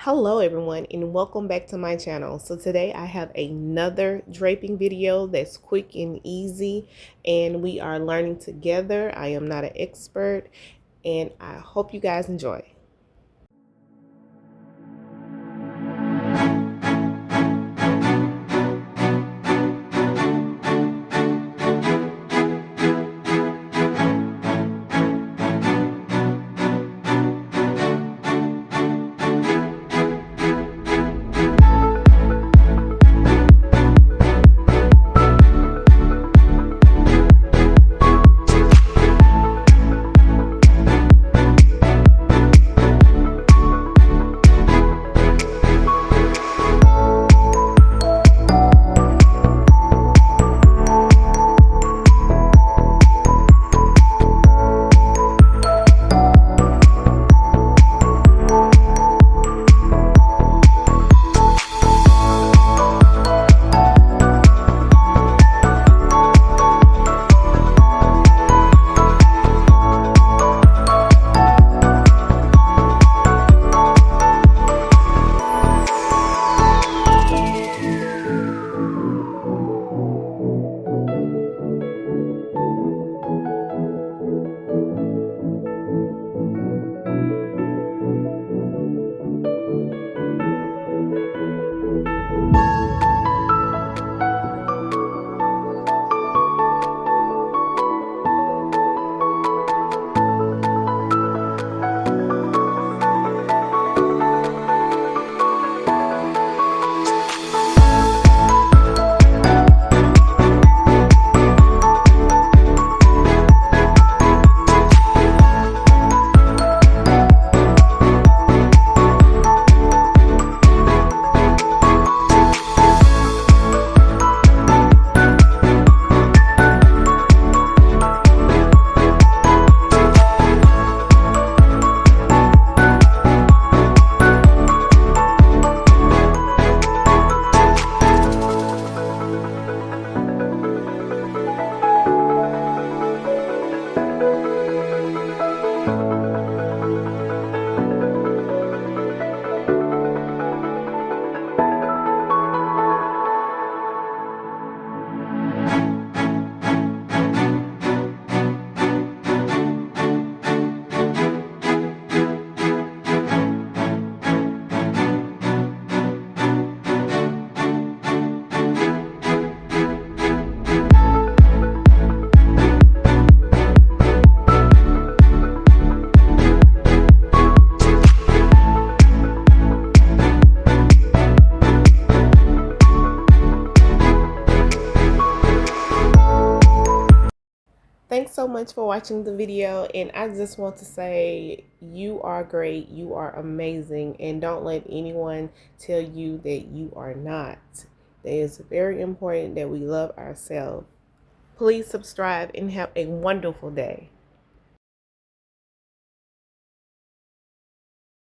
Hello everyone and welcome back to my channel. So today I have another draping video that's quick and easy and we are learning together. I am not an expert and I hope you guys enjoy. Thanks so much for watching the video, and I just want to say you are great, you are amazing, and don't let anyone tell you that you are not. It is very important that we love ourselves. Please subscribe and have a wonderful day.